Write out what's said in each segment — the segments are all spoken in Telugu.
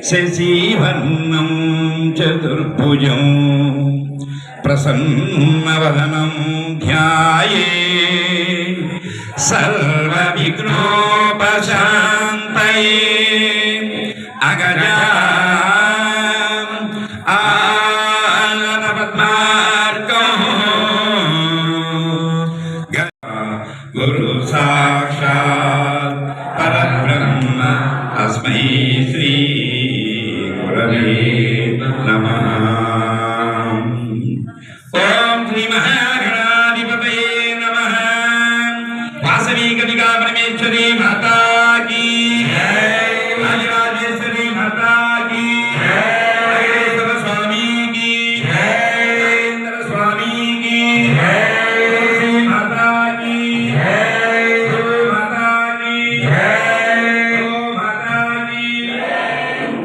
శశివర్ణం చతుర్భుజం ప్రసన్నవదనం ధ్యాయే సర్వవిఘ్నోపశాంతయే అగజా ఆననపద్మార్కం గురు సాక్షాత్ పరబ్రహ్మ తస్మై శ్రీ గురవే నమః. ఓం శ్రీ మహాగణాధిపతయే నమః. వాసవి కవిగా పరమేశ్వరి మాతా కీ జై. రాజరాజేశ్వరి మాతా కీ జై. వెంకటేశ్వర స్వామి కీ జై. ఇంద్ర స్వామి కీ జై. శ్రీ మాతా కీ జై. మాతా కీ జై. మాతా కీ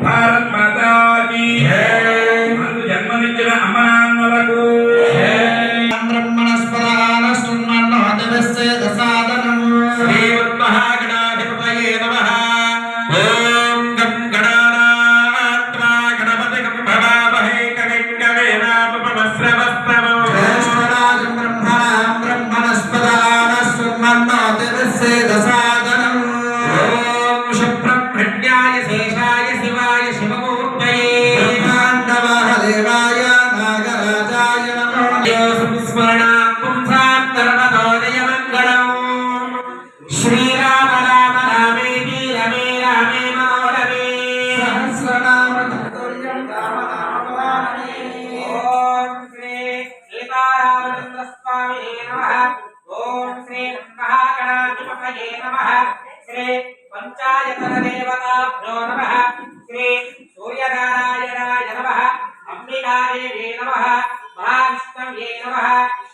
భారత్ మాతా కీ జై. జన్మనిచ్చిన అమ్మ నాన్నలకు శ్రీ పంచాయతన దేవతాభ్యో నమః. శ్రీ సూర్యనారాయణాయ నమః. అంబికాదేవే నమః. మహావిష్ణవే నమః.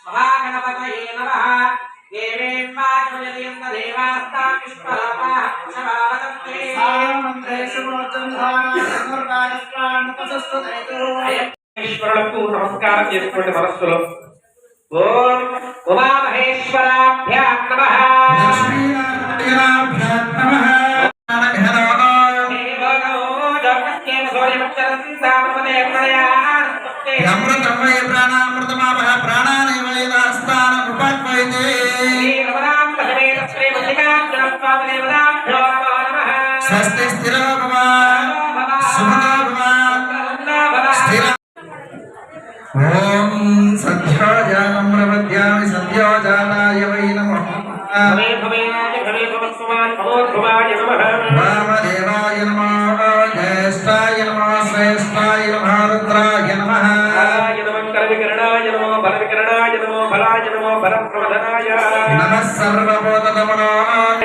మహాగణపతయే నమః. దేవేన్మాచమయదేవ దేవాస్తా పుష్పలాపాః పుష్పవాదంతే ఈశ్వరులకు నమస్కారం చేసుకోండి మనస్సులో. ఓం ఉమామహేశ్వరాభ్యాం నమః. స్వస్తి స్థిరో భవ సుఖదో భవ స్థిర. ఓం సద్యోజానమ్రవద్యామి సద్యోజానాయ వై నమః. వామదేవాయ నమః. జ్యేష్ఠాయ నమః. శ్రేష్ఠాయ నమః. రుద్రాయ నమః. నమః సర్వభూతదమనాయ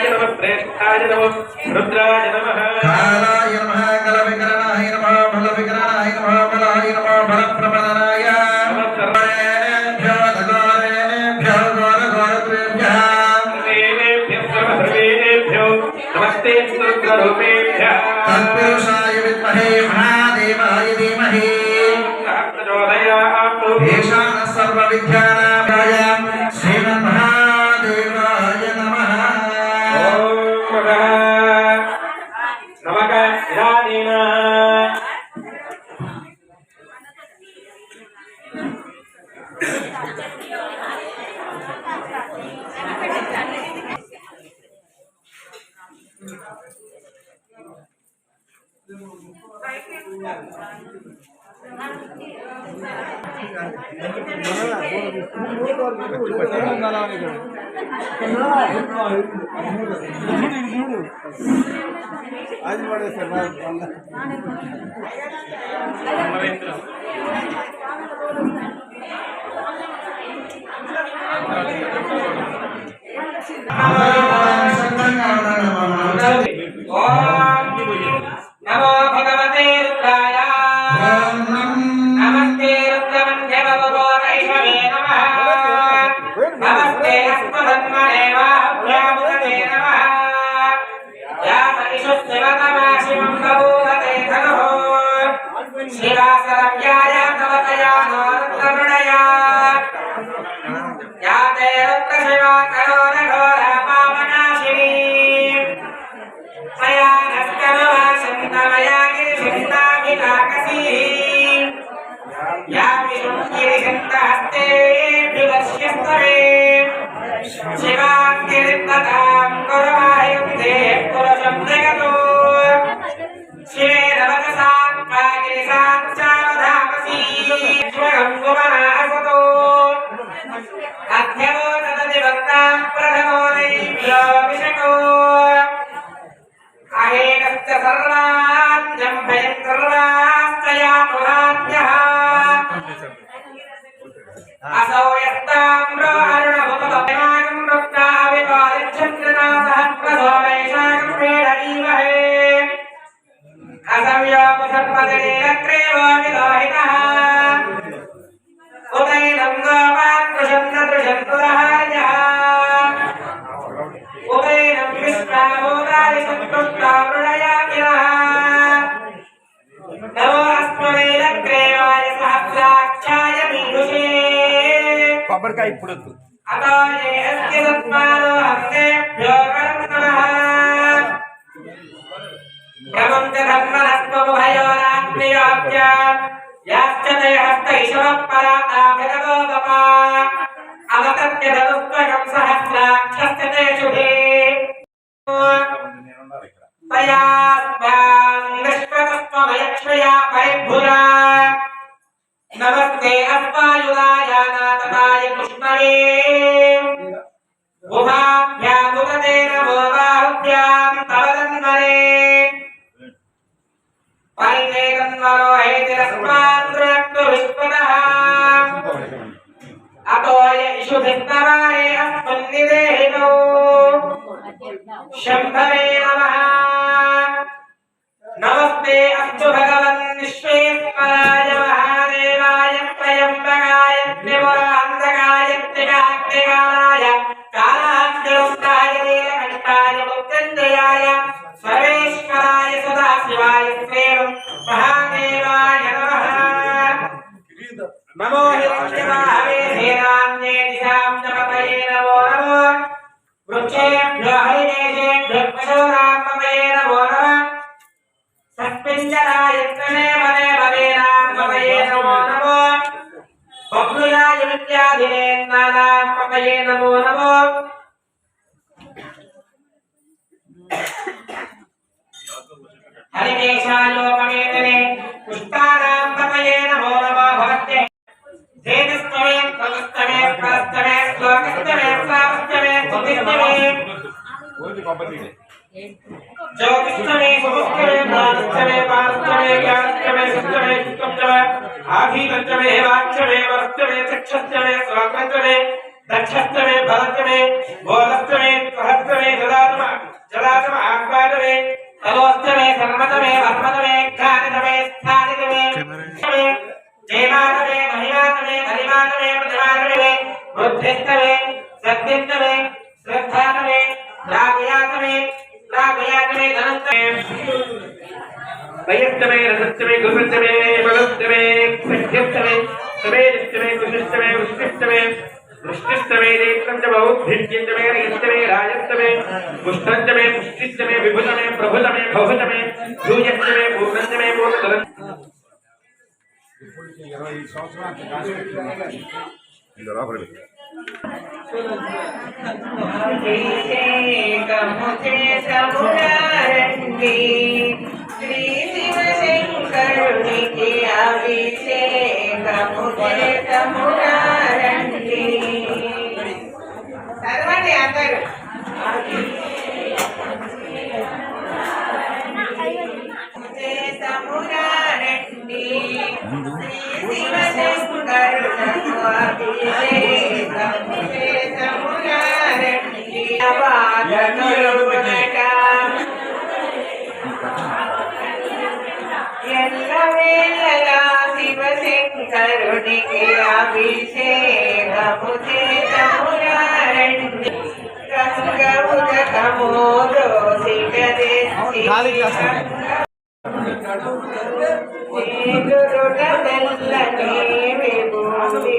నమః. శ్రేష్ఠాయ నమః. రుద్రాయ నమః. కాలాయ నమః. కలవికరణాయ నమః. బలవికరణాయ నమః. బలాయ నమః. బలప్రపదనాయ నమః. సర్వేభ్యో దగోరేభ్యో ఘోరఘోరత్వేభ్యః సర్వేభ్యో నమస్తే రుద్రరూపేభ్యః. తత్పురుషాయ విద్మహే మహాదేవాయ ధీమహి ప్రచోదయాత్. ఈశాన సర్వవిద్యానాయ శ్రీమన్మహాదేవాయ నమః. ఓం నమః ఇదానీన आज बड़े से नमो भगवते रुद्राय. नमस्ते रुद्रवन्द्यवपुरोरैषवे नमः. नमस्ते हस्तधन्वा ప్రశివా కరోర ఘోర పావనాశిని సయానస్తనవా సంతమయా గిరిశంతాభిలాకసీ యా విశుంగిరిశంతహస్తే వివర్ష్యస్తవే శివాం గిరిత్తతాం కురవాయుక్తే కురశందగతో శివే నవతసాం పాగిరిసాం చావధామసీ స్వయం కుమనాసతో అధ్యవో తదది వక్తాం ప్రథమో నైవ్యోభిషకో అహేకస్య సర్వాణ్యం భయం సర్వాస్తయా పురాణ్యః असौ यस्ताम्रो अरुणभुतपनागं रुक्ताविपादिच्छन्द्रनाथः प्रभो वैशाखं मेढवीमहे असंयोपसर्पजनेरग्रेवोऽविलोहितः उदैनं गोपात्कृशन्नदृशन्नुदहार्यः उदैनं विश्वामोदादिसन्तुष्टामृणयामिनः नमो अस्मदैरग्रेवाय सहस्राक्षाय मीदुषे కొబ్బరికాయ ఇప్పుడు వద్దు. अतो ये अस्ति तस्मादो हस्तेभ्यो करत्नः क्रमं च धर्मनस्त्वमुभयोरात्मयोऽप्य याश्च ते हस्तैषवपराताभिगतो गपा अवतत्य धनुष्वकं सहस्राक्षस्य ते शुभे तयास्मां निष्पतत्वमयक्ष्मया परिभुजा नमस्ते अस्वायुधाय नाथाय कृष्णवे उभाभ्यामुदते नमो बाहुभ्यां तव तन्मने परिते तन्मनो हेतिरस्मान् रक्तो विश्वतः अतो य इषुभिस्तवारे अस्मन्निदेहितो शम्भवे नमः नमस्ते अस्तु भगवन् विश्वेश्वराय महादेवाय त्र्यम्बकाय त्रिपुरान्तकाय त्रिकाग्निकालाय कालाग्निरुद्राय नीलकण्ठाय मृत्युञ्जयाय सर्वेश्वराय सदाशिवाय श्रीं महादेवाय नमः नमो हिरण्यवाहवे हेरान्ये दिशां जपतये नमो नमो वृक्षेभ्यो हरिकेशेभ्यो पशूनामपये नमो नमः सत्पिञ्जराय त्वमे मने मदेनामपये नमो नमो बभ्रुयाय विद्याधिनेन्नानामपये नमो नमो हरिकेशायोपवेदने पुष्पाणामपये नमो नमो भवत्ये धेनुस्तमे त्वगस्तमे परस्तमे श्लोकस्तमे श्रावस्तमे स्तुतिस्तमे ज्योतिष्ठमे सुमुष्टमे प्राणस्थमे पारस्थमे ज्ञानस्थमे सुष्टमे चित्तमे आधीनस्थमे हेवाक्षमे वरस्थमे चक्षस्थमे स्वाग्रस्थमे दक्षस्थमे भरस्थमे बोधस्थमे सहस्त्रमे जलातम आह्वानमे तलोस्थमे सर्वतमे वर्मतमे ज्ञानतमे स्थानितमे जयमातमे महिमातमे हरिमातमे प्रतिमातमे बुद्धिस्तमे सत्यस्तमे श्रद्धातमे रागयातमे रागयातमे धनस्तमे वयस्तमे रसस्तमे गुरुस्तमे बलस्तमे सख्यस्तमे समेतस्तमे कुशस्तमे वृष्टिस्तमे वृष्टिस्तमे नेत्रं च बहुभिर्यन्तमे रयस्तमे राजस्तमे पुष्टन्तमे पुष्टिस्तमे विभुतमे प्रभुतमे बहुतमे भूयस्तमे पूर्णन्तमे पूर्णतरम् ఇప్పటికి 25 సంవత్సరాల కాన్సెప్ట్ ఇది లోపల పెట్టి అభిషేకముచే సమురారండి శ్రీ శివశంకరునికి అభిషేకముచే సమురారండి చదవండి అందరూ సమురారండి శ్రీ శివశంకరులకు అభిషేకముచే సమురారండి ఎల్లవేళలా శివశంకరునికి అభిషేకము చేతమురారండి రంగముదకము గురుడ తెల్లని విభూతి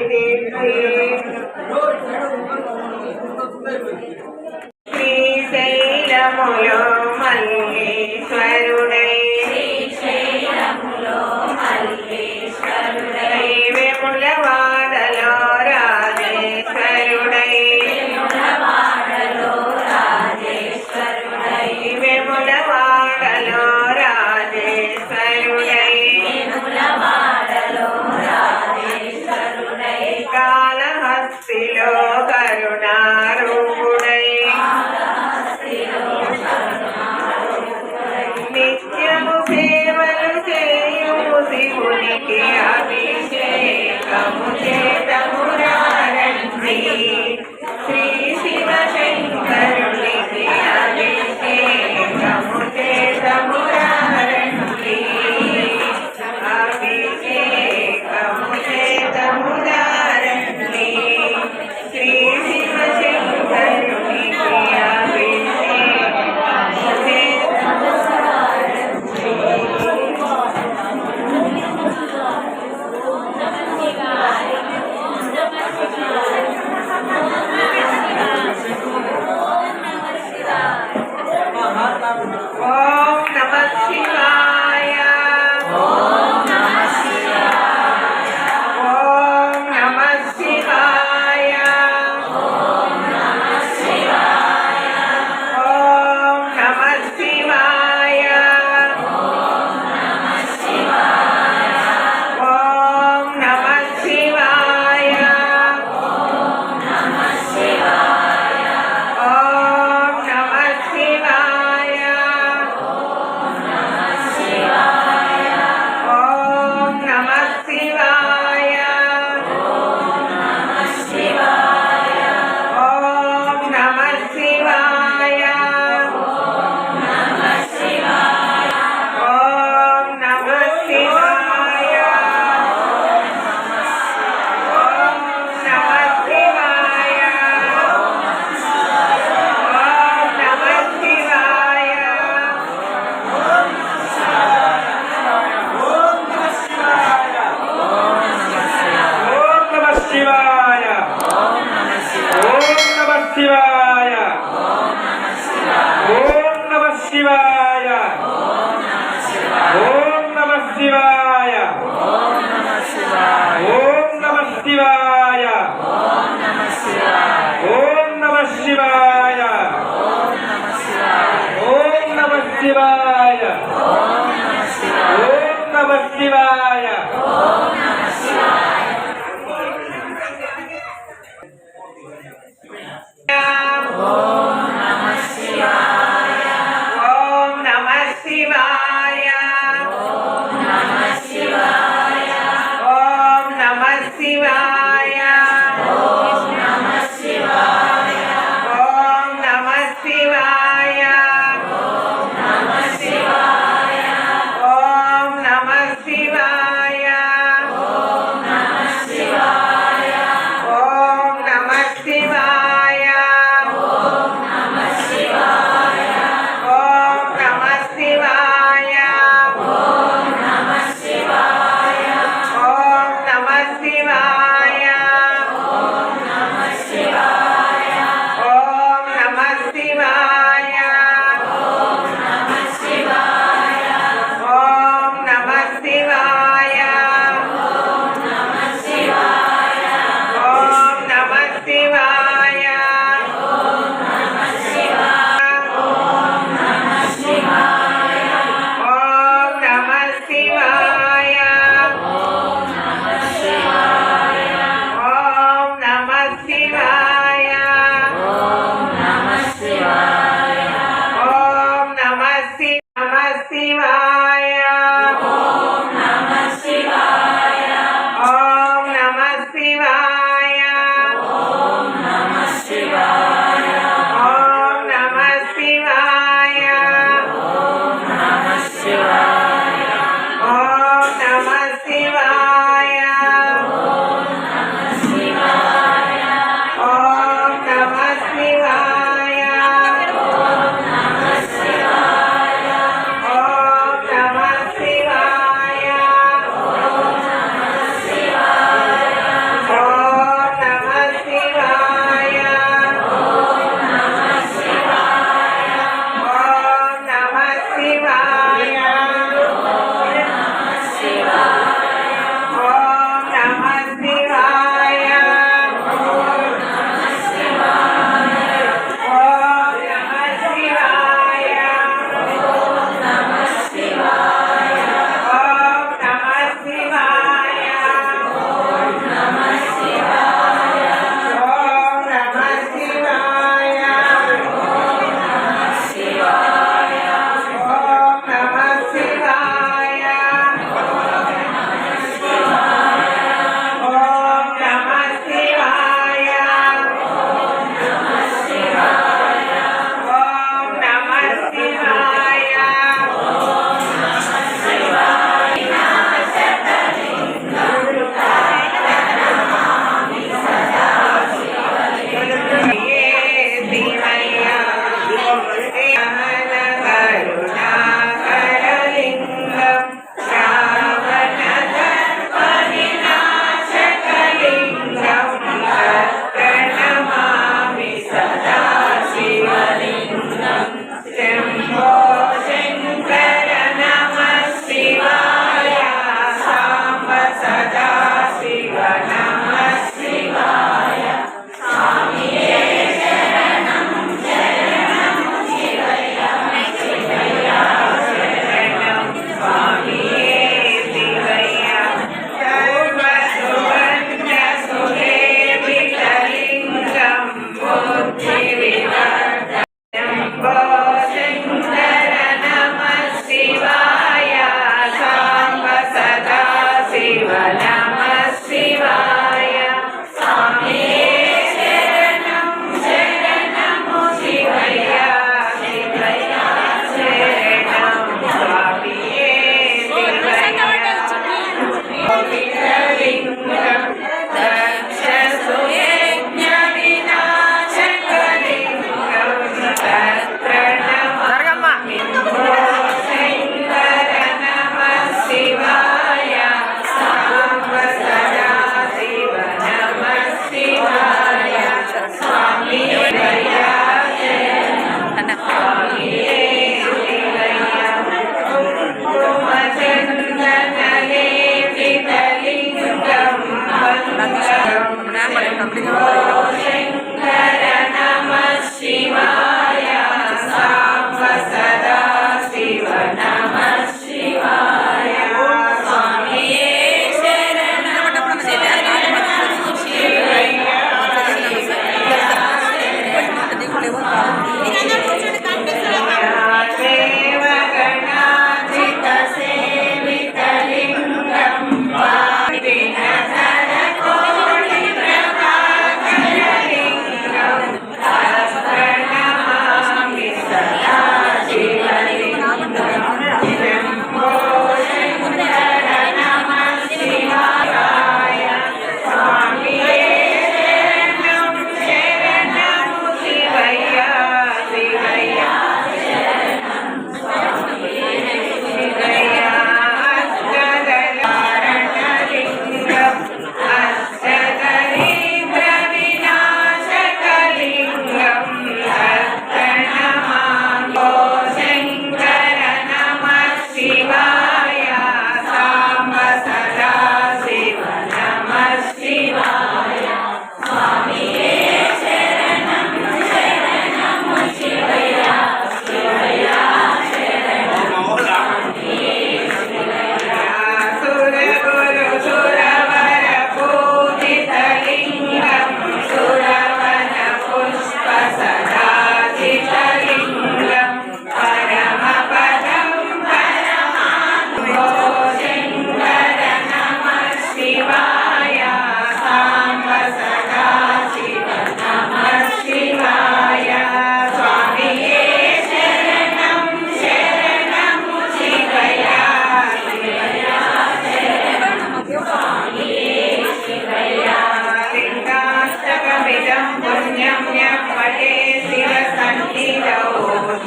శ్రీశైలములో మల్లీశ్వరుడై వేములవాడలో రాజేశ్వరుడై వేములవాడలో రాజేశ్వరుడై కాళహస్తిలో కరుణారూపుడై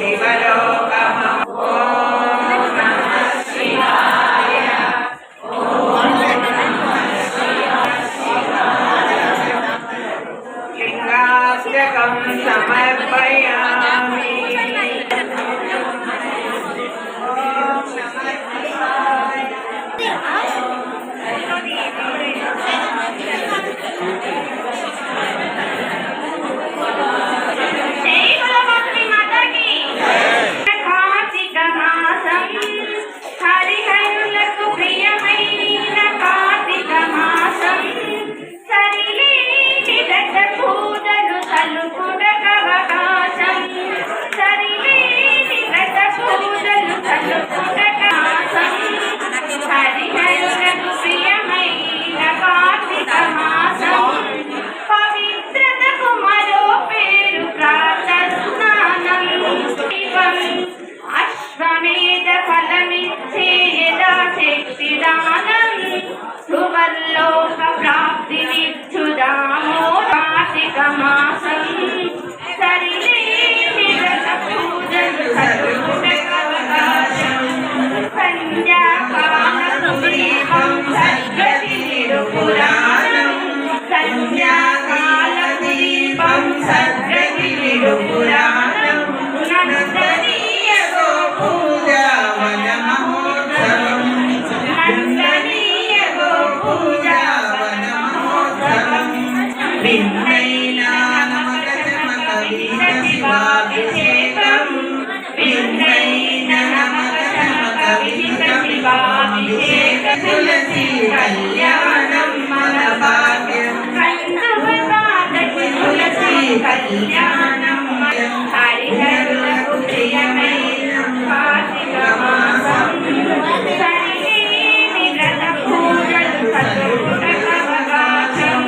శివలోకము ఓం నమః శివాయ లింగాష్టకం సమర్పయామి ఓం నమః శివాయ కార్తీక మాసం హరిహరులకు ప్రియమైన కార్తీక మాసం సరిలేని దశ పూజలు తలుపుడకవకాశం సరిలేని దశ పూజలు తలుపుడకాశం హరిహరులకు ప్రియమైన కార్తీక మాసం పవిత్రతకు మరో పేరు ప్రాతస్నానం అశ్వమేధ ఫలమిచ్చే యథాశక్తి దానం సువర్లోక ప్రాప్తినిచ్చుదామో కార్తీక మాసం సరిలేని వ్రత పూజలు తలుపుటకవకాశం సంధ్యాకాలపు దీపం సద్గతి నిరుపురాణం సంధ్యాకాలపు దీపం సద్గతి నిరుపురాణం నందనీయ గోపూజావన మహోత్సవం నందనీయ గోపూజావన మహోత్సవం భిన్నైనామక చమక వీర శివాభిషేకం భిన్నైనామక చమక వీర శివాభిషేకం తులసి కళ్యాణం మన భాగ్యం తులసి కళ్యాణం హరిహరులకు ప్రియమైన కార్తీక మాసం సరిలేని వ్రత పూజలు తలుపుటకవకాశం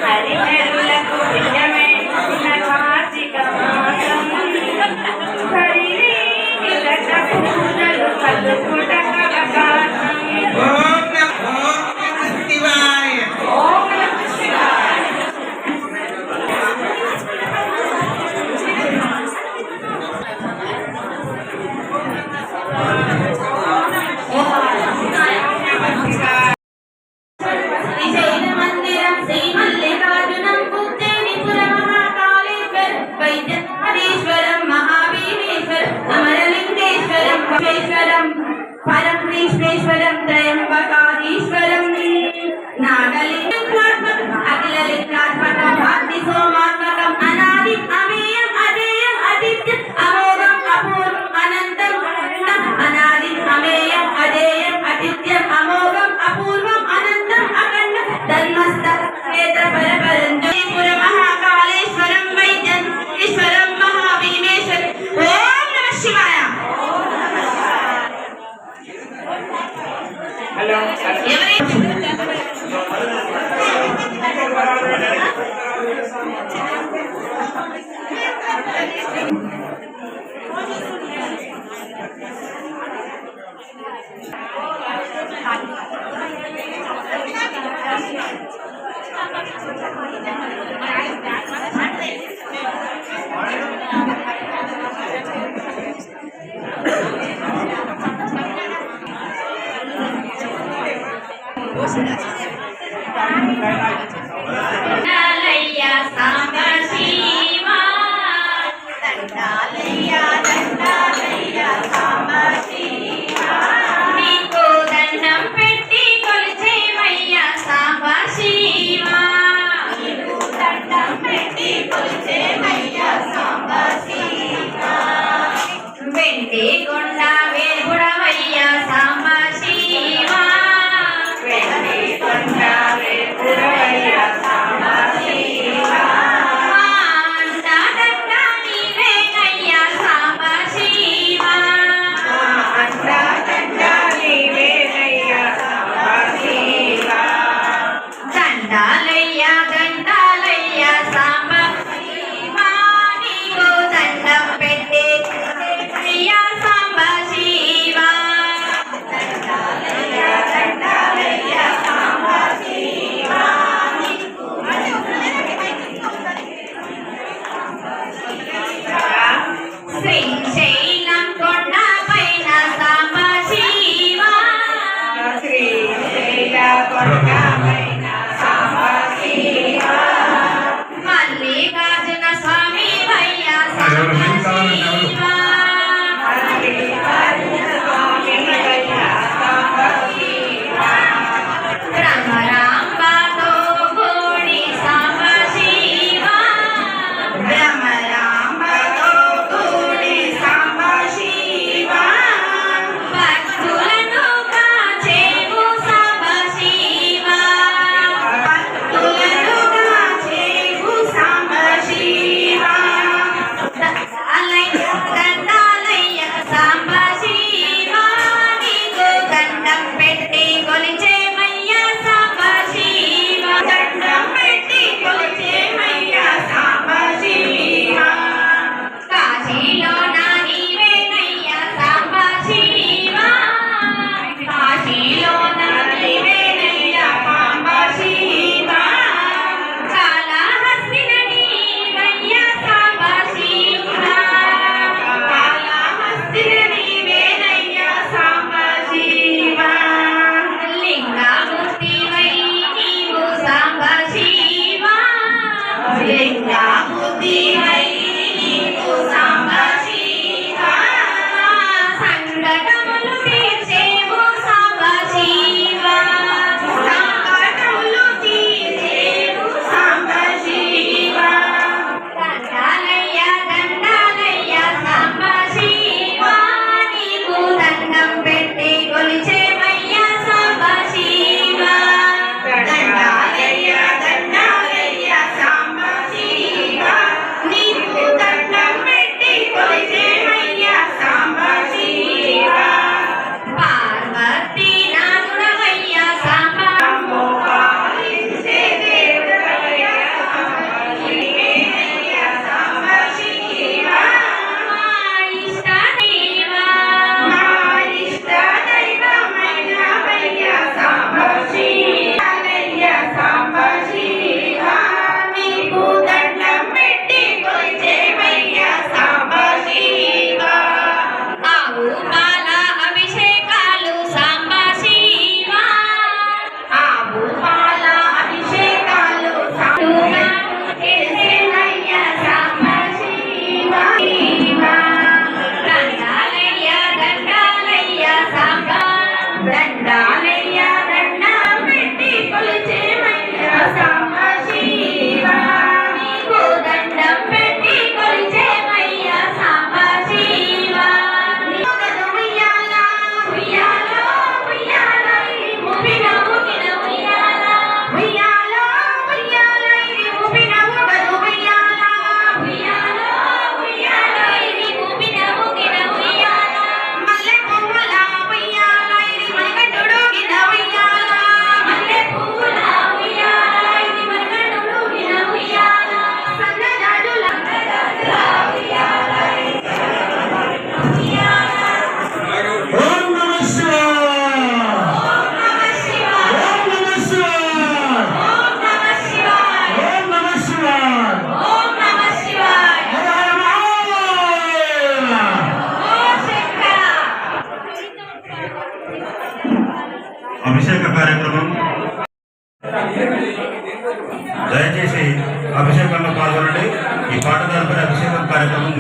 హరిహరులకు ప్రియమైన కార్తీక మాసం సరిలేని వ్రత పూజలు తలుపుటకవకాశం ఓం నమః శివాయ ఓం నమః శివాయ శ్రీశైలమందిరం శ్రీమల్లికార్జునం పుత్తేనిపురం మహాకాళేశ్వరం వైద్యనాథేశ్వరం మహావీరేశ్వరం అమరలింగేశ్వరం విశ్వేశ్వరం పరమకృష్ణేశ్వరం త్రయంబకాధీశ్వరం నాగలింగాత్మకం అఖిలలింగాత్మకం భక్తి సోమాత్మకం అనాది అమేయం అజేయం అదిత్యం అమోఘం అపూర్వం అనంతం అనాది అమేయం అజేయం అదిత్యం అమోఘం అపూర్వం అనంతం అఖండ ధర్మస్థ క్షేత్ర పరపరంజపుర మహాకాళేశ్వరం వైద్యేశ్వరం మహాభీమేశ్వరం ఓం నమః శివాయ హలో దండాలయ్య సాంబ శివా దండాలయ్య దండాలయ్య సాంబ శివా నీకు దండం పెట్టి కొలిచేవయ్య సాంబ శివా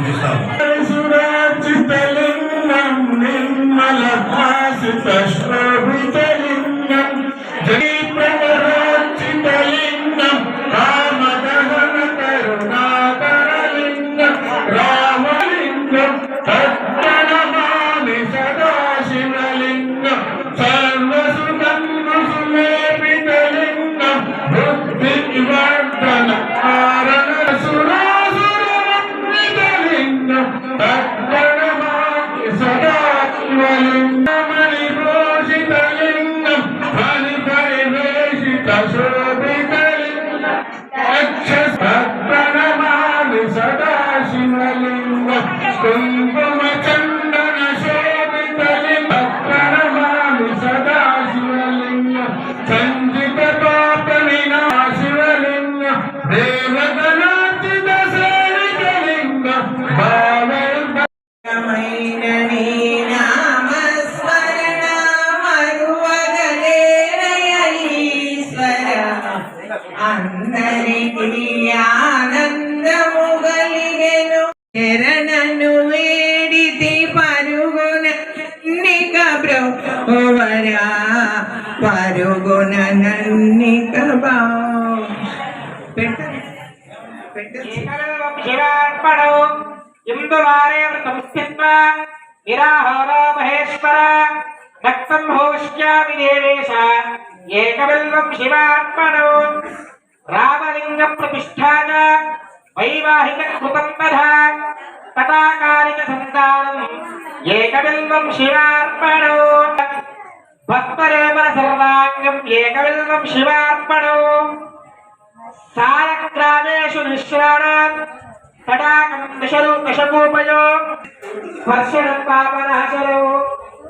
చూపిస్తాము. సురాజితలింగం నిర్మల భాసిత శోభితలింగం జయప్రవరాజితలింగం రామదహన కరుణాకరలింగం రామలింగం తత్తనమామి సదాశివలింగం సర్వసుఖం సులేపితలింగం బుద్ధి నివర్ధన కారణ సురాసురవందితలింగం తత్తనమామి సదాశివలింగమణి భూషితలింగం హరి పరివేషిత శోభితలింగం తత్తనమామి సదాశివలింగం కుంకుమ చందన శోభితలింగం తత్తనమామి సదాశివలింగం సంజిత పాప వినాశివలింగం దేవతనాచిత సేవితలింగం మైన నీ నామస్మరణ మరువగలేరయ ఈశ్వర అందరికీ ఆనందము గలిగెను శరణను వేడితి పరుగున నిక బ్రోవరా పరుగున నన్నిక బా శివార్పణో ఇందువారే సంస్థిత్వా నిరాహార మహేశ్వర రక్తం హోష్యామి దేవేశ ఏకబిల్వం శివార్పణో రామలింగ ప్రతిష్ఠాన వైవాహిక కృతం తథా తటాకారిక సంతానం ఏకబిల్వం శివార్పణో భక్తరేమర సర్వాంగం ఏకబిల్వం శివార్పణో సారగ్రామేషు నిశ్రాణం తటాకం దశరూపయో స్పర్శనం పాపనాశనో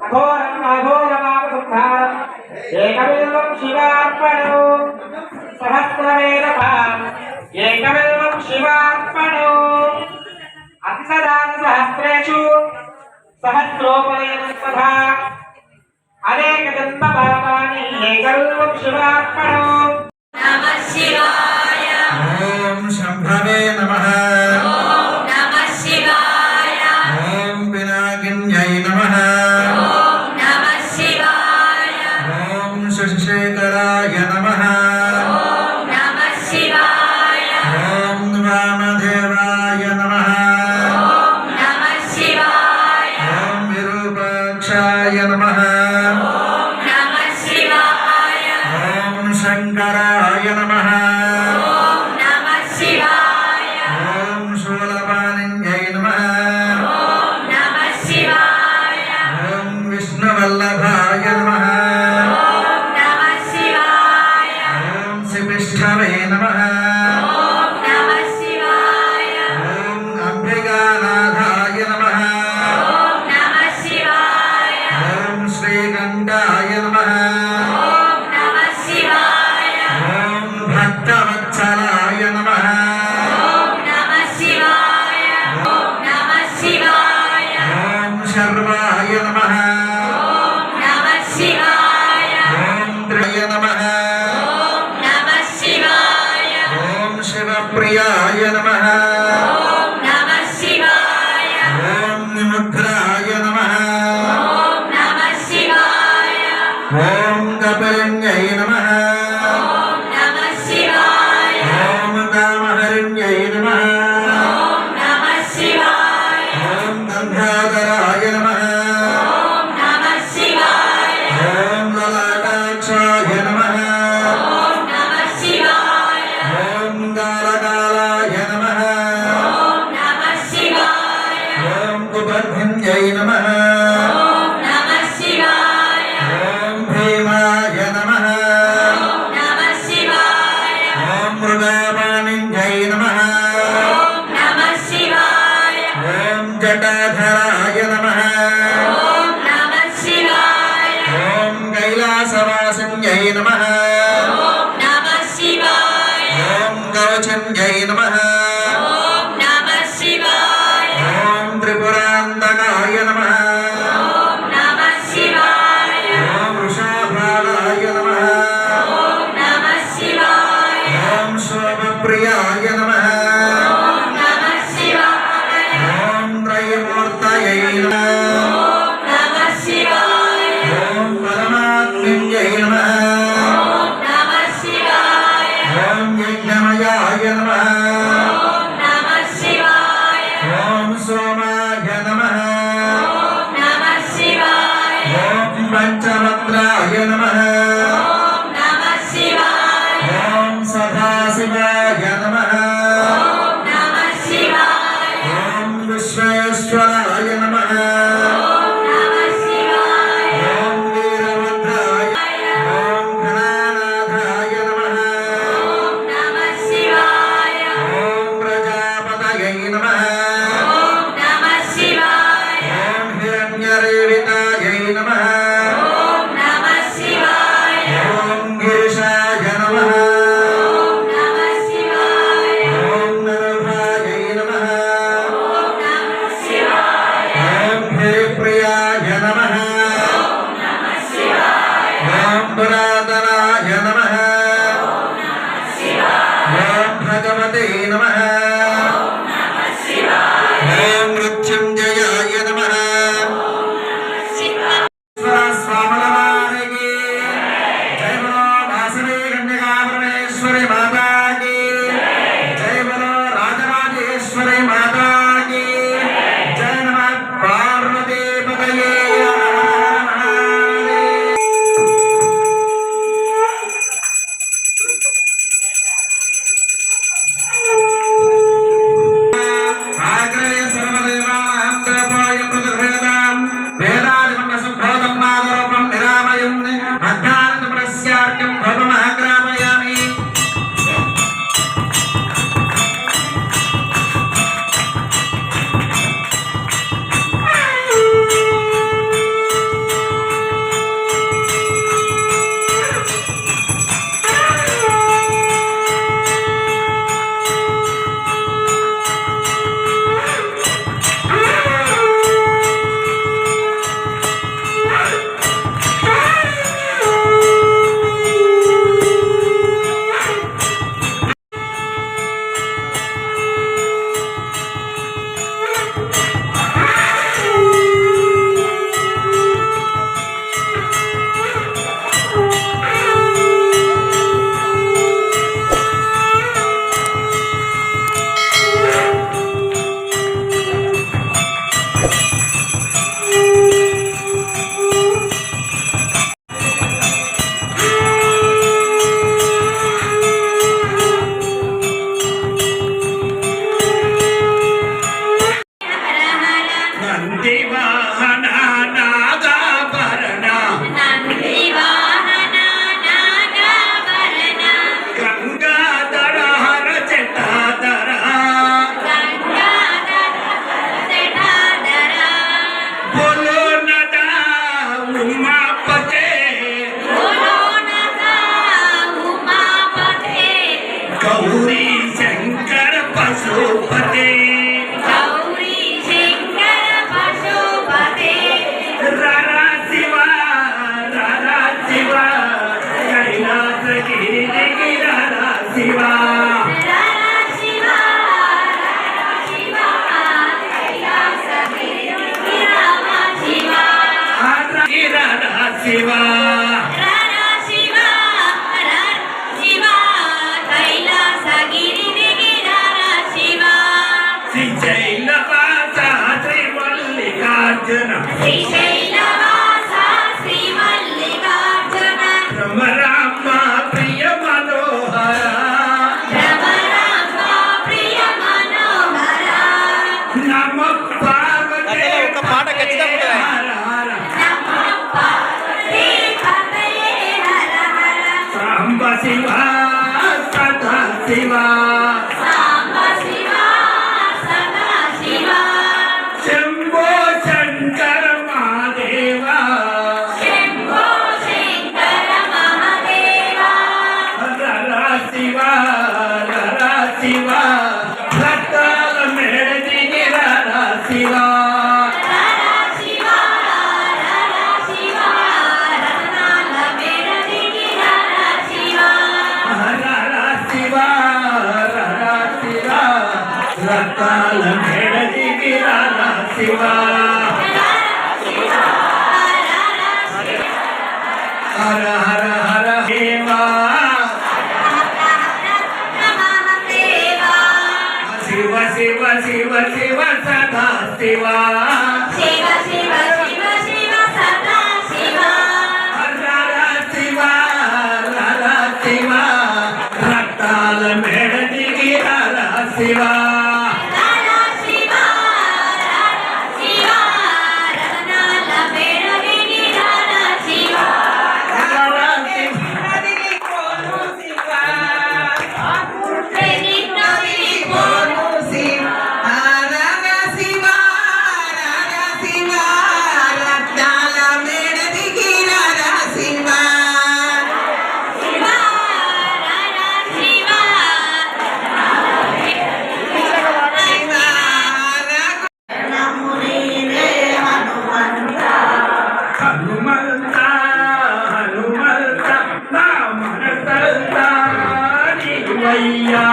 అఘోరం అఘోర పాప సంహారం ఏకబిల్వం శివార్పణో సహస్రవేద ఏకబిల్వం శివార్పణో అన్నదాన సహస్రేషు సహస్రోపనయం తథా అనేక జన్మ పాపాని ఏకబిల్వం శివార్పణో నమః శివాయ ఓం శంభవే నమః నమః శివాయ ఓం పినాకిన్యై నమః నమః శివాయ ఓం శశిశేఖరాయ నమః నమః శివాయ ఓం వామదేవాయ నమః నమః శివాయ ఓం విరూపాక్షాయ నమః నమః శివాయ ఓం శంకరాయ నమః నమః శివాయ ఓం శూలపాణిన్యై నమః నమః శివాయ ఓం విష్ణువల్లభాయ నమః నమః శివాయ ఓం శిపిష్ఠవే నమః నమః శివాయ ఓం అంబికానాథాయ నమః నమః శివాయ ఓం శ్రీకంఠాయ నమః నమః శివాయ ఓం భక్తవత్సలాయ నమః నమః శివాయ నమః శివాయ ఓం శర్వాయ నమః నమః శివాయ ఓం త్రయ నమః నమః శివాయ ఓం శివప్రియాయ నమః నమః శివాయ ఓం నిముద్రాయ నమః నమః శివాయ ఓం కపిలిన్యై నమః నమః శివాయ ఓం కామహరిణ్యై నమః నమః శివాయ ఓం గంగాధరాయ నమః నమః శివాయ ఓం లలాటాక్షాయ నమః నమః శివాయ ఓం కాలకాలాయ నమః నమః శివాయ ఓం కుబర్ధిన్యై నమః నమః శివాయ ఓం భీమాయ నమః నమః శివాయ ఓం మృగాపాణిన్యై నమః నమః శివాయ ఓం జటాధరాయ నమః నమః శివాయ ఓం కైలాసవాసిన్యై నమః నమః శివాయ ఓం కవచన్యై నమః నమః శివాయ ఓం త్రిపురాంతకాయ నమః నమః శివాయ ఓం వృషాభారాయ నమః నమః శివాయ ఓం శోభప్రియాయ నమః నమః శివాయ सोमाय नमः ॐ नमः शिवाय ॐ पञ्चवक्त्राय नमः ॐ नमः शिवाय ॐ सदाशिवाय नमः ॐ नमः शिवाय ॐ विश्वेश्वराय नमः ॐ नमः शिवाय ॐ वीरभद्राय ॐ गणानाथाय नमः ॐ नमः शिवाय ॐ प्रजापतये नमः ॐ नमः शिवाय ॐ हिरण्यरेवितायै नमः ॐ नमः शिवाय ॐ गिरिशाय नमः ॐ नमः शिवाय ॐ नरभायै नमः ॐ नमः शिवाय ॐ हरिप्रियाय नमः ॐ नमः शिवाय ॐ पुरातनाय नमः ॐ नमः शिवाय ॐ भगवते नमः ॐ नमः शिवाय ॐ मृत्युञ्जयाय नमः शिवाय स्वामलवारिकी जय बोलो वासवी कन्यका परमेश्वरी माता की जय बोलो राजराजेश्वरी माता की जय नमः पार्वती पतये हर हर महादेव। आग्रे सर्वदेवानां देवाय प्रतिगृह्यतां वेदादिमन्यसुभोगं नादरूपं निरामयं अज्ञानतमस्यार्क्यं भवमहाग्रामयामि हर हर నంది వాహన నాగాభరణ नन्दी वाहन नागाभरण గంగాధర హర జటాధర गंगाधर जटाधर బోలో నదా ఉమాపతే बोलो नगा उमापते గౌరీ శంకర పశుపతే गौरी शंकर पशुपते రరా శివ కైలాసగిరి రరా శివ रर शिवा शिवा कैलासगिरि राम शिवा రరా శివ रर शिवा शिवा कैलासगिरि रर शिवा శ్రీశైలవాస శ్రీ మల్లికార్జున श्रीशैलवासा श्रीमल्लिकार्जुन రమ రామ ప్రియ మనోహర रमराम प्रिय मनोहर నమ పార్వతే హర హర नमः पार्वती पतये हर हर సాంబ శివ సదా శివ साम्ब शिवा सदा शिवा శంభో శంకర మహాదేవ शम्भो शङ्कर महादेवा రరా శివ రక్తాల మేడదిగి రరా శివ रर शिवा रत्नाल मेरदिगि रर शिवा రరా శివ రక్తాల మేడదిగి రరా శివ హర హర హర దేవా नमः देवा శివ శివ శివ శివ సదా శివ శివ శివ శివ శివ సదా శివ శివ శివ రక్తాల మేడ దిగిరాల శివ రారా శివ రారా శివ రతనాల మేడ దిగి రారా శివ ప్రేమికుడి పోను శివ రారా శివ హనుమంత హనుమంత నా మనసంతా నీవయ్యా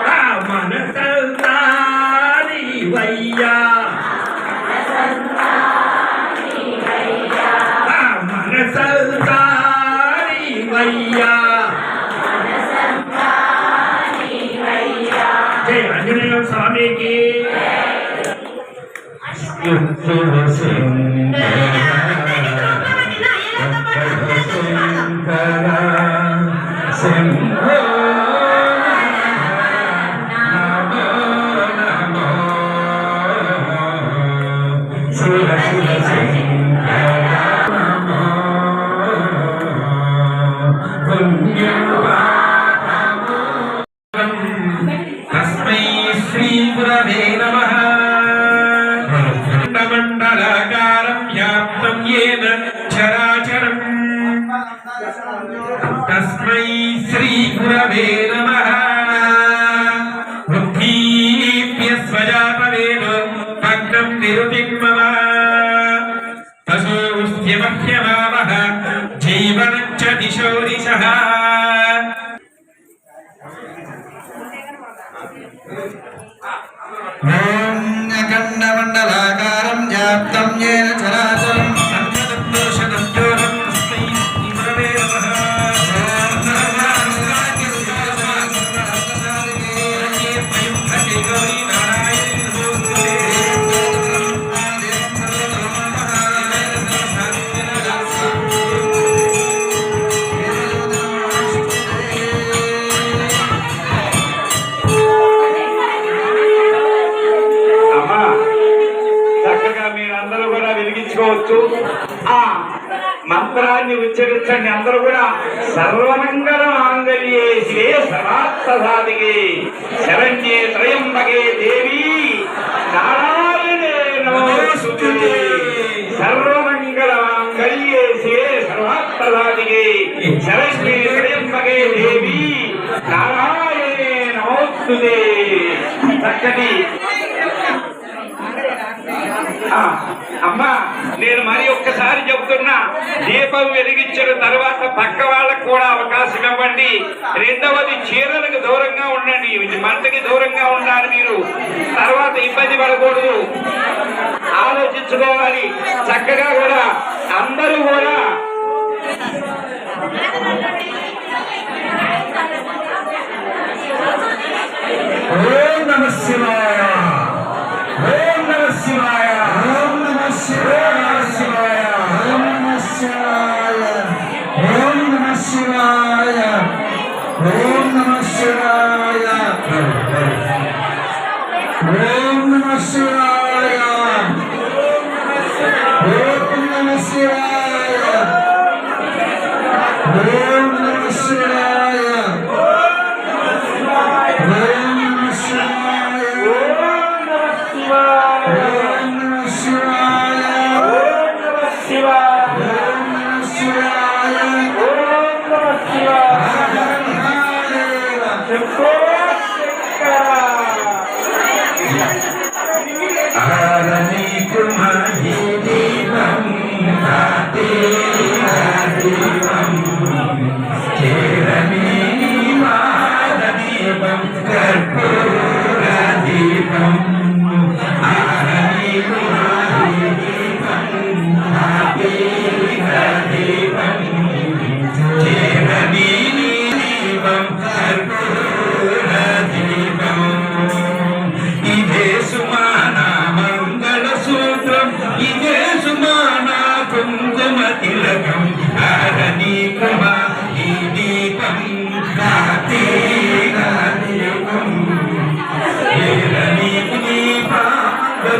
నా మనసంతా నీవయ్యా నా మనసంతా నీవయ్యా జై ఆంజనేయ స్వామికి తస్మై శ్రీ గురవే నమః మండలాకారం వ్యాప్తం యేన చరాచరం తస్మై శ్రీ గురవే నమః బుద్ధిభ్య స్వజాతవేన భక్తం నిరుతిమమ తసోస్య మహ్యమావహ జీవనం చ దిశో దిశః ఓం అఖండమండలాకారం వ్యాప్తం యేన చరాచరం సంతతోషణం జ్యోతం తస్మై శ్రీ గురవే నమః ఓం నమః అమ్మా చక్కగా మీరందరూ కూడా వెలిగించుకోవచ్చు. ఆ మంత్రాన్ని ఉచ్చరించండి అందరూ కూడా. సర్వమంగళ మాంగళ్యే శివే సర్వార్థ సాధికే శరణ్యే త్రయంబకే దేవి నారాయణే నమోస్తుతే. సర్వమంగళ మాంగళ్యే శివే సర్వార్థ సాధికే శరణ్యే త్రయంబకే దేవి నారాయణే నమోస్తుతే. చక్కటి అమ్మా నేను మరి ఒక్కసారి చెబుతున్నా, దీపం వెలిగించిన తర్వాత పక్క వాళ్ళకు కూడా అవకాశం ఇవ్వండి. రెండవది చీరలకు దూరంగా ఉండండి, మంటకి దూరంగా ఉండాలి. మీరు తర్వాత ఇబ్బంది పడకూడదు, ఆలోచించుకోవాలి. చక్కగా కూడా అందరూ కూడా ఓం నమః శివాయ ఓం నమః శివాయ ఓం నమః శివాయ ఓం నమః శివాయ ఓం నమః శివాయ ఓం నమః శివాయ ఓం నమః శివాయ ఓం నమః శివాయ ఓం నమః శివాయ దీపం దీపం కార్తీక దీపం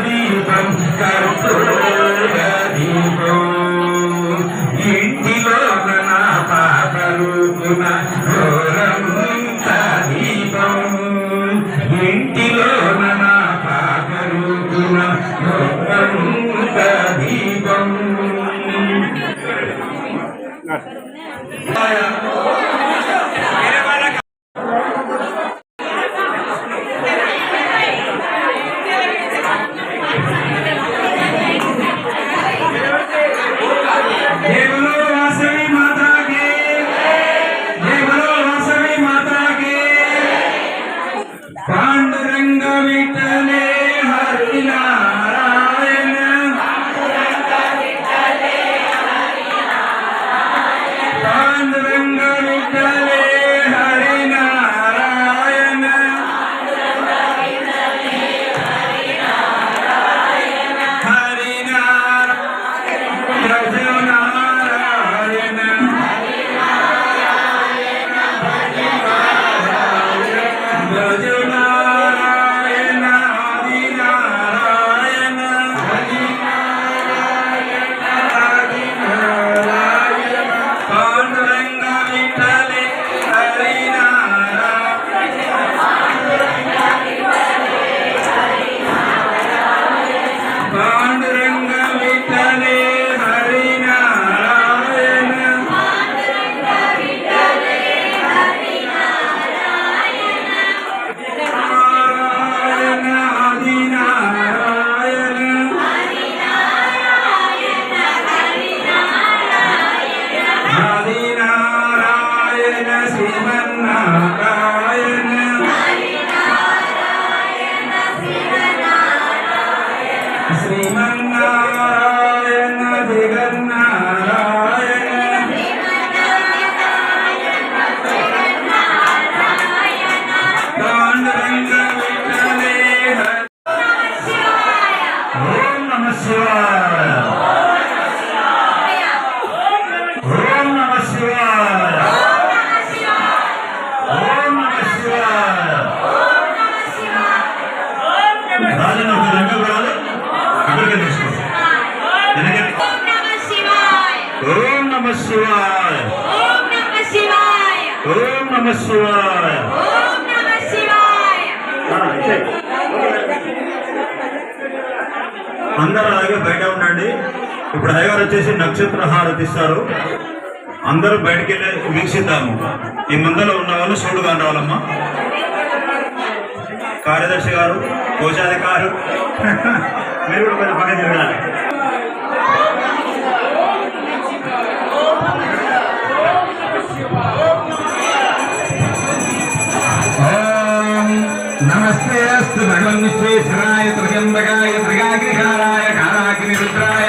దీపం కర్పూర దీపం ఇంటిలో నా పాపరూపున ఘోరంత దీపం ఇంటిలో నా పాపరూపున ఘోరంత దీపం పాండురంగ విఠలే హరి నారాయణ పాండురంగ విఠలే హరి నారాయణ హరి నారాయణ శ్రీమన్నారాయణ జగన్నారాయణ పాండురంగ విఠలే ఓం నమః శివాయ ఓం నమః శివాయ ఓం నమః శివాయ రాజన్న ఒక రంగం రాదు అక్కడికి తీసుకో ఓం నమః శివాయ ఓం నమః శివాయ ఓం నమః శివాయ ఓం నమః శివాయ అందరూ అలాగే బయట ఉండండి. ఇప్పుడు హైగారు వచ్చేసి నక్షత్ర హారతి ఇస్తారు. అందరూ బయటికి వెళ్ళి వీక్షిద్దాము. ఈ మందలో ఉన్న వాళ్ళు సోడుగా రావాలమ్మా. కార్యదర్శి గారు, కోశాధికారు మీరు కూడా కొంచెం పక్కన తిరగాలి. నమస్తే అస్తు భగవన్ విశ్వేశ్వరాయ త్రిజంబకాయ త్రిగాగ్నిహారాయ కారాగ్ని రుద్రాయ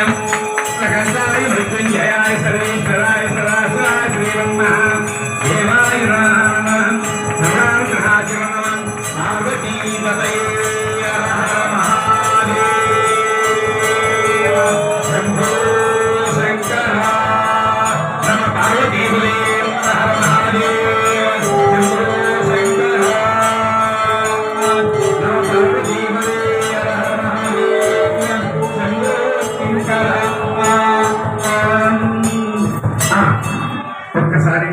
ప్రకండాయ మృత్యుంజయాయ సర్వేశ్వరాయ సదాశివాయ శ్రీవన్న దేవాయ నమః పార్వతీ పతయే హర హర మహాదేవ శంభో శంకర నమ పార్వతీ పతయే హర మహాదేవ శంభో శంకర ఒక్కసారి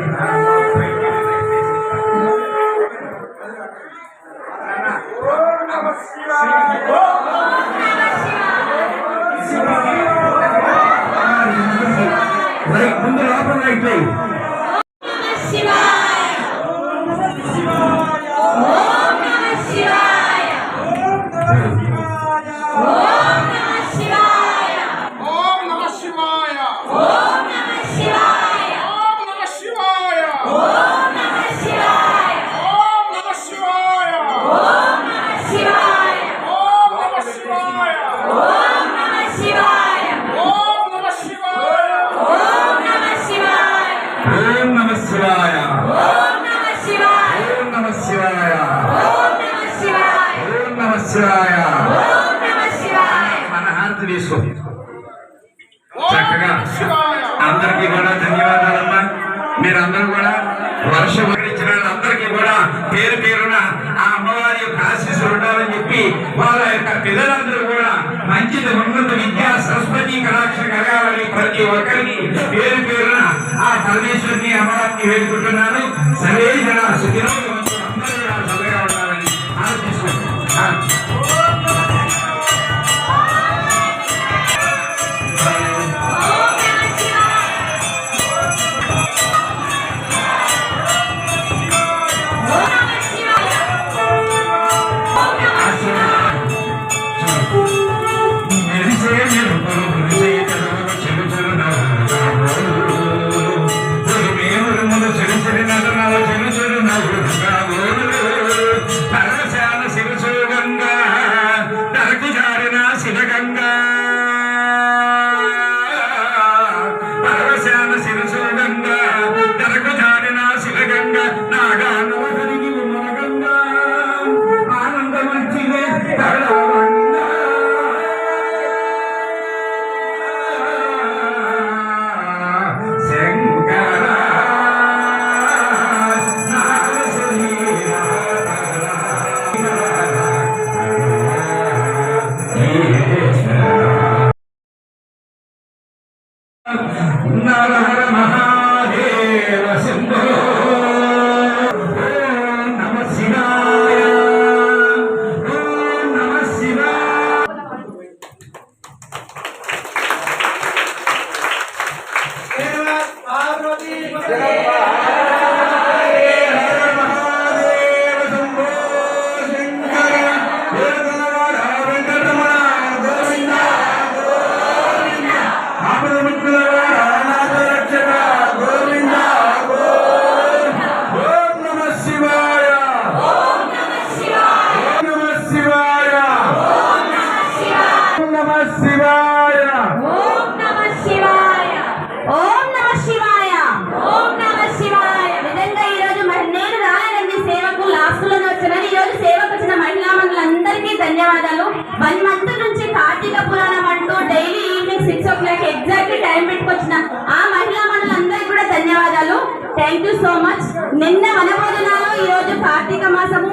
ముందు లోపల అయితే శివాయ ఓం నమః శివాయ ఓం నమః శివాయ ఓం నమః శివాయ ఓం నమః శివాయ ఓం నమః శివాయ ఓం నమః శివాయ ఓం నమః శివాయ ఓం నమః శివాయ ఓం నమః శివాయ ఓం నమః శివాయ ఓం నమః శివాయ ఓం నమః శివాయ ఓం నమ శివాయ ఓం నమః శివాయ ఓం నమ శివాయ ఓం నమః శివాయ ఓం నమ శివాయ ఓం నమః శివాయ మన హారతి తీసుకో. చక్కగా అందరికీ కూడా ధన్యవాదాలమ్మా. మీరందరూ కూడా వర్షం ఇచ్చిన అందరికీ కూడా పేరు పేరున ఆ అమ్మవారి యొక్క ఆశీస్సులు ఉండాలని చెప్పి వాళ్ళ యొక్క పిల్లలందరూ కూడా మంచిది ఉన్నత విద్యా సరస్వతి కటాక్ష కలగాలని ప్రతి ఒక్కరికి పేరు పేరున ఆ పరమేశ్వరిని అమ్మవారిని వేడుకుంటున్నాను. సర్వే జన సుఖినో భవంతు. అందరూ కూడా చల్లగా ఉండాలని ఆలోచిస్తున్నాను. నరహర మహాదేవ శంభో. ఓం నమః శివాయ. ఓం నమః శివాయ. ధన్యవాదాలు. 1 మంత్ నుంచి కార్తీక పురాణం అంటూ daily evening 6 o'clock exact time పెట్టుకొచ్చిన ఆ మహిళా మండలందరికీ కూడా ధన్యవాదాలు. Thank you so much. నిన్న వనభోజనాలు, ఈ రోజు కార్తీక మాసం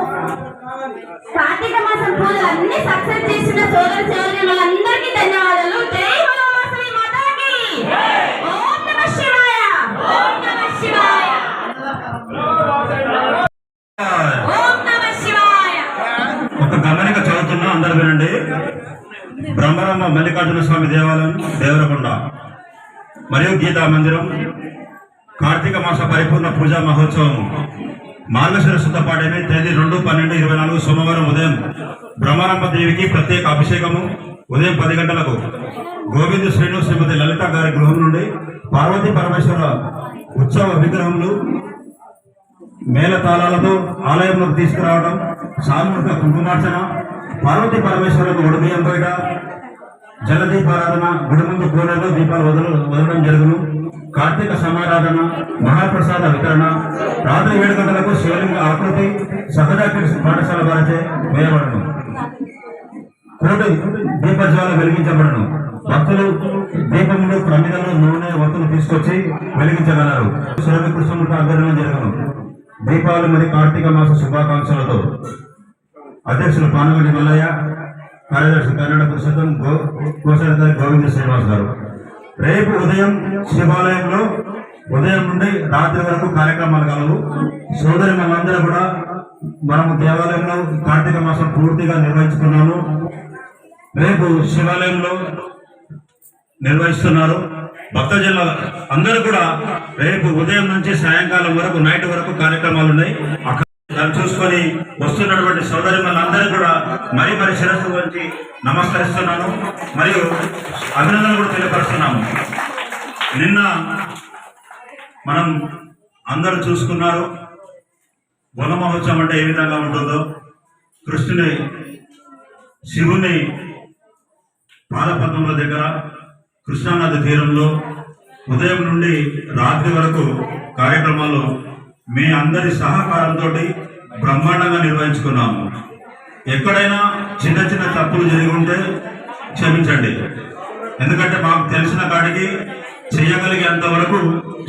పూజలు అన్ని సక్సెస్ చేసిన సోదరి వాళ్ళందరికీ ధన్యవాదాలు. జై వనవాసవి మాతాకి. ఓం నమః శివాయ. ఓం నమః శివాయ. ఓం నమః శివాయ. ఒక గమనిక చదువుతున్నా, అందరూ వినండి. బ్రహ్మరమ్మ మల్లికార్జున స్వామి దేవాలయం దేవరకొండ మరియు గీతా మందిరం కార్తీక మాస పరిపూర్ణ పూజా మహోత్సవం మార్గశిర శుద్ధ పాఠమే తేదీ 2/12/24 సోమవారం ఉదయం బ్రహ్మరమ్మ దేవికి ప్రత్యేక అభిషేకము ఉదయం 10 గంటలకు గోవింద శ్రీను శ్రీమతి లలిత గారి గృహం నుండి పార్వతీ పరమేశ్వర ఉత్సవ విగ్రహములు మేళతాళాలతో ఆలయంలోకి తీసుకురావడం, సామూహిక కుంకుమార్చన, పార్వతీ పరమేశ్వరులకు ఉడిబియ్యం బయట జలదీపారాధన, గుడి ముందు కూరలో దీపాలు వదలడం జరుగును. కార్తీక సమారాధన, మహాప్రసాద వితరణ, రాత్రి 7 గంటలకు శివలింగ ఆకృతి సహజ పాఠశాల వారిచే వేయబడను. కోటి దీపజ్వాల వెలిగించబడను. భక్తులు దీపములు, ప్రమిదలు, నూనె, వత్తులు తీసుకొచ్చి వెలిగించగలరు. సురభి కృష్ణముఖ ఆధ్వర్యంలో జరుగును. దీపావళి మరియు కార్తీక మాస శుభాకాంక్షలతో అధ్యక్షులు పానగంటి మల్లయ్య, కార్యదర్శి కన్నడ పురుషోత్తం, కోశాధికారి గోవింద శ్రీనివాస్ గారు. రేపు ఉదయం శివాలయంలో ఉదయం నుండి రాత్రి వరకు కార్యక్రమాలు కలవు. సోదరి మనందరూ కూడా మనము దేవాలయంలో కార్తీక మాసం పూర్తిగా నిర్వహించుకున్నాము. రేపు శివాలయంలో నిర్వహిస్తున్నారు. భక్తజనుల అందరూ కూడా రేపు ఉదయం నుంచి సాయంకాలం వరకు నైట్ వరకు కార్యక్రమాలు ఉన్నాయి. దాన్ని చూసుకొని వస్తున్నటువంటి సోదరి మనందరూ కూడా మరి శిరస్సు గురించి నమస్కరిస్తున్నాను మరియు అభినందనలు కూడా తెలియపరుస్తున్నాము. నిన్న మనం అందరూ చూసుకున్నారు వన మహోత్సవం అంటే ఏ విధంగా ఉంటుందో. కృష్ణుని శివుని పాదపద్మముల దగ్గర కృష్ణానది తీరంలో ఉదయం నుండి రాత్రి వరకు కార్యక్రమాలు మీ అందరి సహకారంతో బ్రహ్మాండంగా నిర్వహించుకున్నాము. ఎక్కడైనా చిన్న చిన్న తప్పులు జరిగి ఉంటే క్షమించండి. ఎందుకంటే మాకు తెలిసిన కాడికి చేయగలిగేంత వరకు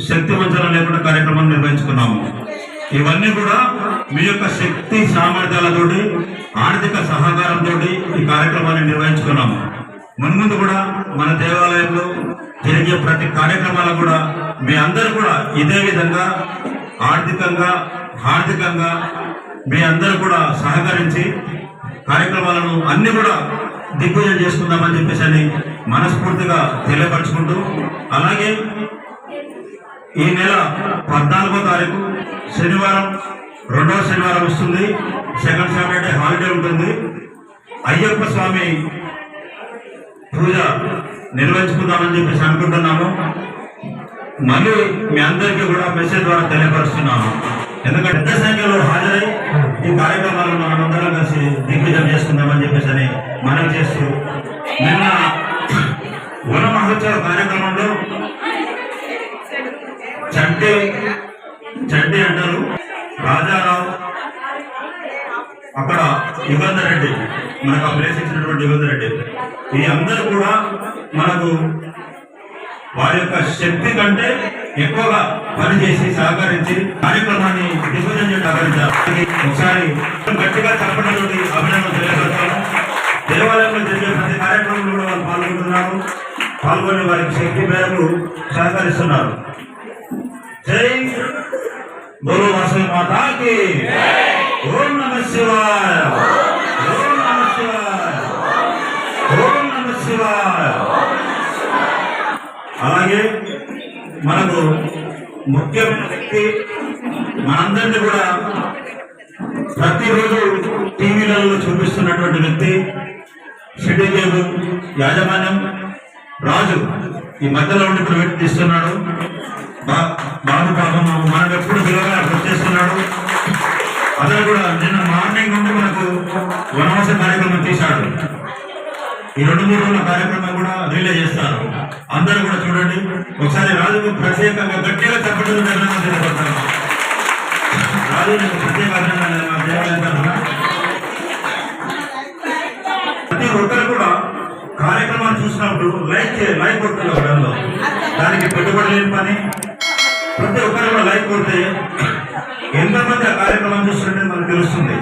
శక్తి వంచన లేకుండా కార్యక్రమాన్ని నిర్వహించుకున్నాము. ఇవన్నీ కూడా మీ యొక్క శక్తి సామర్థ్యాలతోటి ఆర్థిక సహకారంతో ఈ కార్యక్రమాన్ని నిర్వహించుకున్నాము. మున్ముందు కూడా మన దేవాలయంలో జరిగే ప్రతి కార్యక్రమాలు కూడా మీ అందరూ కూడా ఇదే విధంగా ఆర్థికంగా మీ అందరూ కూడా సహకరించి కార్యక్రమాలను అన్ని కూడా దిగ్విజయం చేసుకుందామని చెప్పేసి అని మనస్ఫూర్తిగా తెలియపరచుకుంటూ, అలాగే ఈ నెల 14వ తారీఖు శనివారం, 2వ శనివారం వస్తుంది. సెకండ్ సాటర్డే హాలిడే ఉంటుంది. అయ్యప్ప స్వామి పూజ నిర్వహించుకుందామని చెప్పేసి అనుకుంటున్నాము. మళ్ళీ మీ అందరికీ కూడా మెసేజ్ ద్వారా తెలియపరుస్తున్నాము. ఎందుకంటే పెద్ద సంఖ్యలో హాజరై ఈ కార్యక్రమాలను మనమందరం కలిసి దిగ్విజయం చేసుకుందామని చెప్పేసి అని మనం చేస్తూ, నిన్న వన మహోత్సవ కార్యక్రమంలో చంటి అంటారు, రాజారావు, అక్కడ యుగంధర్ రెడ్డి, మనకు ఆ ప్లేస్ ఇచ్చినటువంటి యుగంధర్ రెడ్డి, ఈ అందరూ కూడా మనకు వారి యొక్క శక్తి కంటే ఎక్కువగా పనిచేసి సహకరించి కార్యక్రమాన్ని దిగ్విజయం చేసి సహకరించారు. ఒకసారి గట్టిగా చెప్పడంతో అభినందన తెలియజేస్తాను. దేవాలయంలో జరిగే ప్రతి కార్యక్రమంలో కూడా వాళ్ళు పాల్గొంటున్నారు. పాల్గొని వారికి శక్తి మేరకు సహకరిస్తున్నారు. జై బోలో వాసవి మాతాకి. ఓం నమః శివాయ, ఓం నమః శివాయ, ఓం నమః శివాయ. అలాగే మనకు ముఖ్యమైన వ్యక్తి, మనందరినీ కూడా ప్రతిరోజు టీవీలలో చూపిస్తున్నటువంటి వ్యక్తి, షెడ్యూల్ కేబుల్ యాజమాన్యం రాజు ఈ మధ్యలో ఉండి ఇప్పుడు వ్యక్తి తీస్తున్నాడు. బాబు పాపం మనం ఎప్పుడు పిల్లగా వచ్చేస్తున్నాడు. అతను కూడా నిన్న మార్నింగ్ నుండి మనకు వనవాస కార్యక్రమం తీశాడు. ఈ 2-3 రోజుల కార్యక్రమం కూడా రిలే చేస్తారు. అందరూ కూడా చూడండి. ఒకసారి రాజుకు ప్రత్యేకంగా గట్టిగా చెప్పడం తెలియపడతాను. రాజు ప్రత్యేక ప్రతి ఒక్కరు కూడా కార్యక్రమాన్ని చూసినప్పుడు లైక్ కొడుతున్నారు. దానిలో దానికి పెట్టుబడి లేని పని. ప్రతి ఒక్కరు కూడా లైక్ కొడితే ఎంతమంది ఆ కార్యక్రమం చూస్తుంటే మనకు తెలుస్తుంది.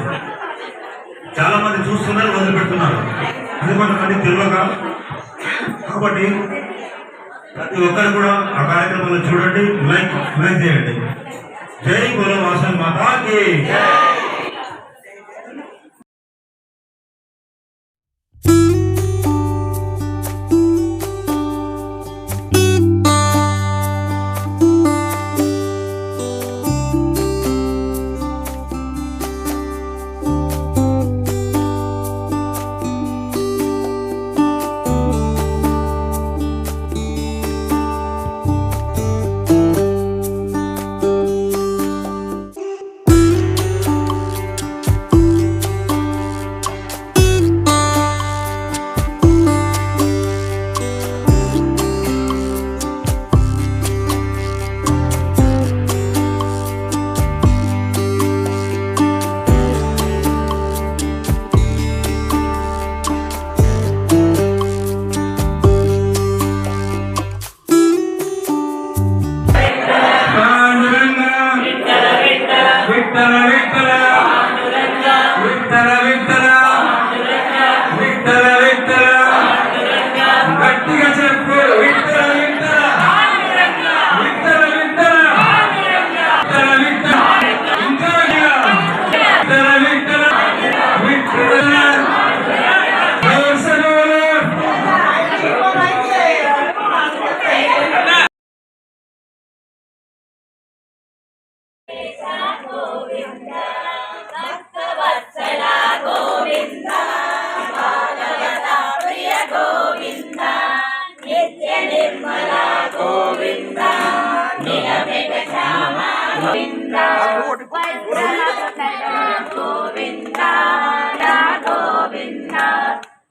చాలా మంది చూస్తున్నారు, వదిలిపెడుతున్నారు. అది కొంతమంది తెలియక. కాబట్టి ప్రతి ఒక్కరు కూడా ఆ కార్యక్రమాన్ని చూడండి, లైక్ చేయండి. జై బోలో వాసవి మాతాకి.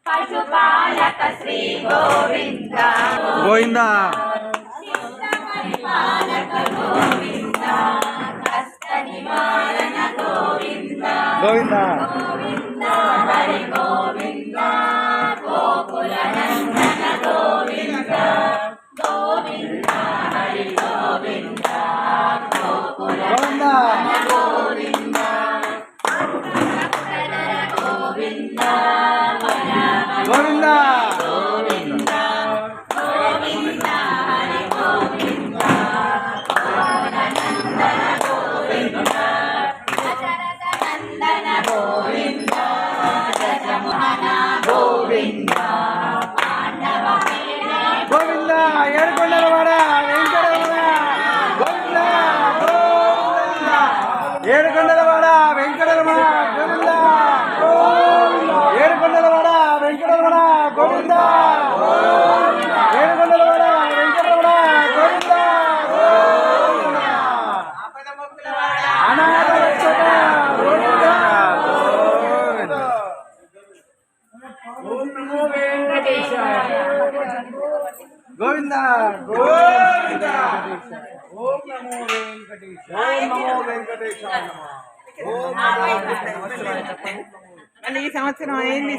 పశుపాలక శ్రీ గోవింద గోవింద గోవింద హస్త నివారణ గోవింద గోవింద గోవింద హరి గోవింద గోకుల నందన గోవింద గోవింద హరి గోవింద గోకుల నందన గోవింద గోవింద గోవింద హరి గోవింద దశరథ నందన గోవింద దశమోహన గోవింద పాండవ ప్రియనే గోవింద ఏడుకొండలవాడ వెంకటరమణ గోవింద గోవింద ఏడుకొండలవాడ వెంకటరమణ గోవింద ఏడుకొండలవాడ వెంకటరమణ గోవింద ఏడుకొండలవాడ వెంకటరమణ గోవింద అనాథ రక్షక గోవింద గోవింద గోవింద ఓం నమో వెంకటేశ ఓం నమో వెంకటేశాయ నమః ఓం నమో వెంకటేశాయ మళ్ళీ ఈ సంవత్సరం అయింది